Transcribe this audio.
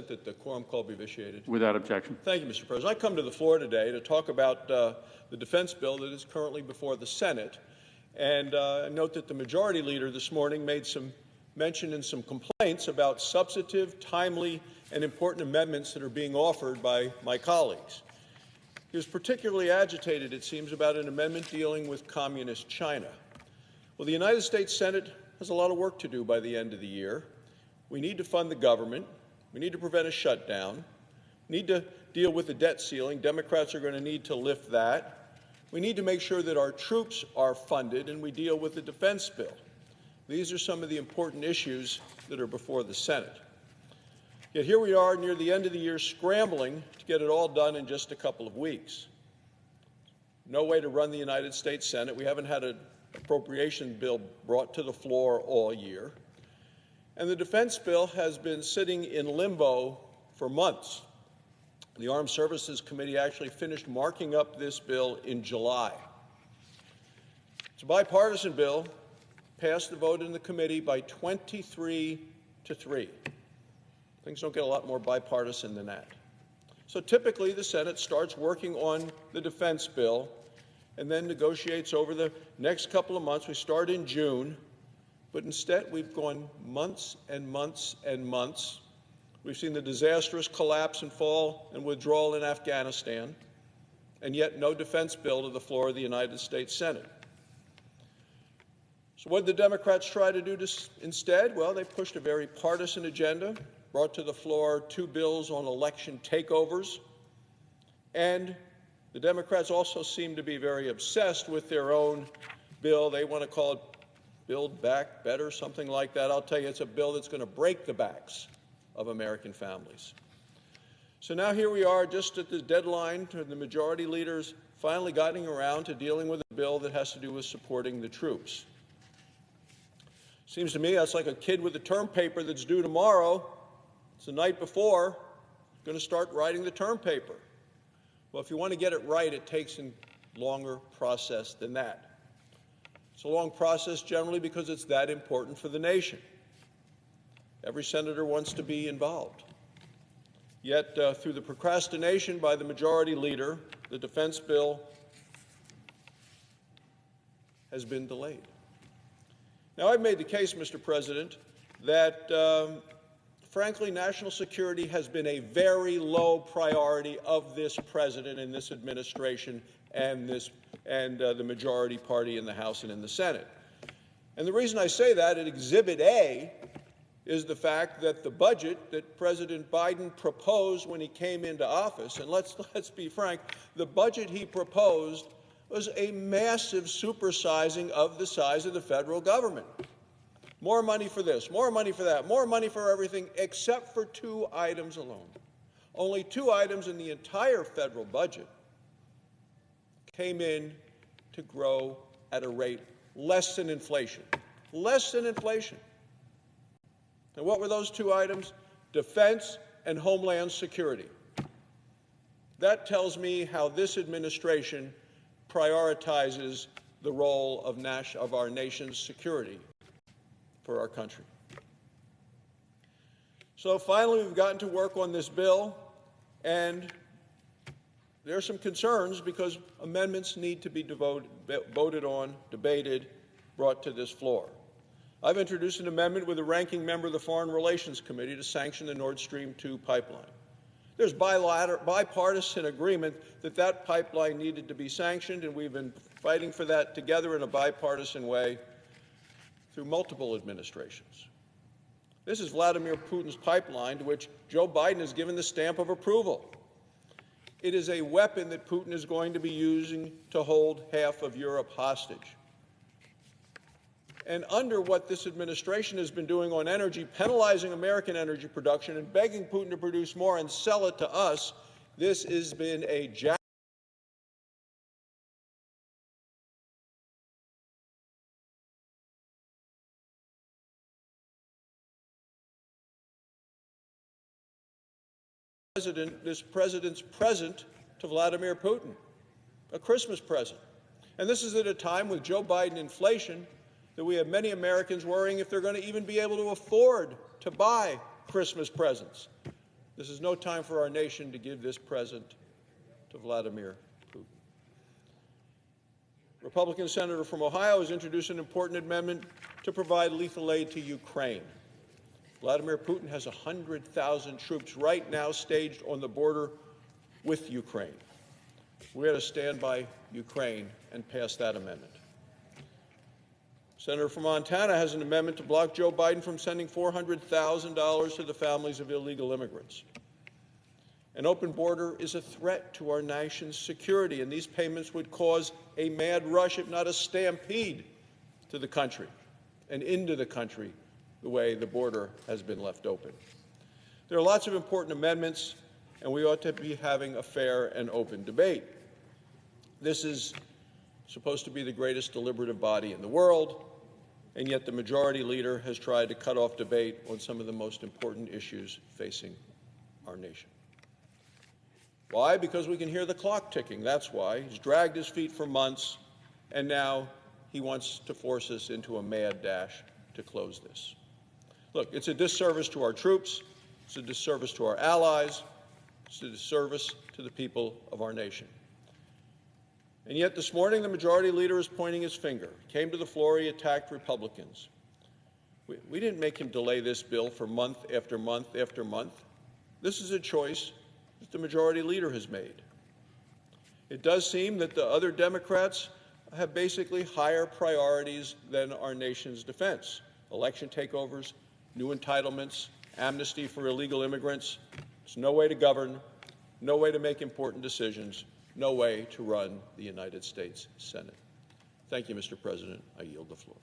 that the quorum call be vitiated. Without objection. Thank you, Mr. President. I come to the floor today to talk about the defense bill that is currently before the Senate. And I note that the majority leader this morning made some mention and some complaints about substantive, timely, and important amendments that are being offered by my colleagues. He was particularly agitated, it seems, about an amendment dealing with communist China. Well, the United States Senate has a lot of work to do by the end of the year. We need to fund the government. We need to prevent a shutdown. We need to deal with the debt ceiling. Democrats are going to need to lift that. We need to make sure that our troops are funded, and we deal with the defense bill. These are some of the important issues that are before the Senate. Yet here we are near the end of the year scrambling to get it all done in just a couple of weeks. No way to run the United States Senate. We haven't had an appropriation bill brought to the floor all year. And the defense bill has been sitting in limbo for months. The Armed Services Committee actually finished marking up this bill in July. It's a bipartisan bill, passed the vote in the committee by 23-3. Things don't get a lot more bipartisan than that. So typically the Senate starts working on the defense bill and then negotiates over the next couple of months. We start in June, but instead we've gone months and months and months. We've seen the disastrous collapse and fall and withdrawal in Afghanistan, and yet no defense bill to the floor of the United States Senate. So what did the Democrats try to do instead? Well, they pushed a very partisan agenda, brought to the floor 2 bills on election takeovers, and the Democrats also seem to be very obsessed with their own bill. They want to call it Build Back Better, something like that. I'll tell you, it's a bill that's going to break the backs of American families. So now here we are, just at the deadline, to the majority leaders finally getting around to dealing with a bill that has to do with supporting the troops. Seems to me that's like a kid with a term paper that's due tomorrow. It's the night before, going to start writing the term paper. Well, if you want to get it right, it takes a longer process than that. It's a long process generally because it's that important for the nation. Every senator wants to be involved. Yet, through the procrastination by the majority leader, the defense bill has been delayed. Now, I've made the case, Mr. President, that frankly, national security has been a very low priority of this president and this administration and the majority party in the House and in the Senate. And the reason I say that in Exhibit A is the fact that the budget that President Biden proposed when he came into office, and let's be frank, the budget he proposed was a massive supersizing of the size of the federal government. More money for this, more money for that, more money for everything except for 2 items alone. Only 2 items in the entire federal budget came in to grow at a rate less than inflation. Less than inflation. And what were those 2 items? Defense and Homeland Security. That tells me how this administration prioritizes the role of our nation's security for our country. So finally, we've gotten to work on this bill, and there are some concerns because amendments need to be voted on, debated, brought to this floor. I've introduced an amendment with the ranking member of the Foreign Relations Committee to sanction the Nord Stream 2 pipeline. There's bipartisan agreement that that pipeline needed to be sanctioned, and we've been fighting for that together in a bipartisan way through multiple administrations. This is Vladimir Putin's pipeline, to which Joe Biden has given the stamp of approval. It is a weapon that Putin is going to be using to hold half of Europe hostage. And under what this administration has been doing on energy, penalizing American energy production and begging Putin to produce more and sell it to us, this has been a this president's present to Vladimir Putin, a Christmas present. And this is at a time with Joe Biden inflation that we have many Americans worrying if they're going to even be able to afford to buy Christmas presents. This is no time for our nation to give this present to Vladimir Putin. Republican senator from Ohio has introduced an important amendment to provide lethal aid to Ukraine. Vladimir Putin has 100,000 troops right now staged on the border with Ukraine. We got to stand by Ukraine and pass that amendment. Senator from Montana has an amendment to block Joe Biden from sending $400,000 to the families of illegal immigrants. An open border is a threat to our nation's security, and these payments would cause a mad rush, if not a stampede, to the country and into the country the way the border has been left open. There are lots of important amendments, and we ought to be having a fair and open debate. This is supposed to be the greatest deliberative body in the world, and yet the majority leader has tried to cut off debate on some of the most important issues facing our nation. Why? Because we can hear the clock ticking. That's why. He's dragged his feet for months, and now he wants to force us into a mad dash to close this. Look, it's a disservice to our troops, it's a disservice to our allies, it's a disservice to the people of our nation. And yet this morning, the majority leader is pointing his finger. He came to the floor, he attacked Republicans. We didn't make him delay this bill for month after month after month. This is a choice that the majority leader has made. It does seem that the other Democrats have basically higher priorities than our nation's defense. Election takeovers, new entitlements, amnesty for illegal immigrants. There's no way to govern, no way to make important decisions, no way to run the United States Senate. Thank you, Mr. President. I yield the floor.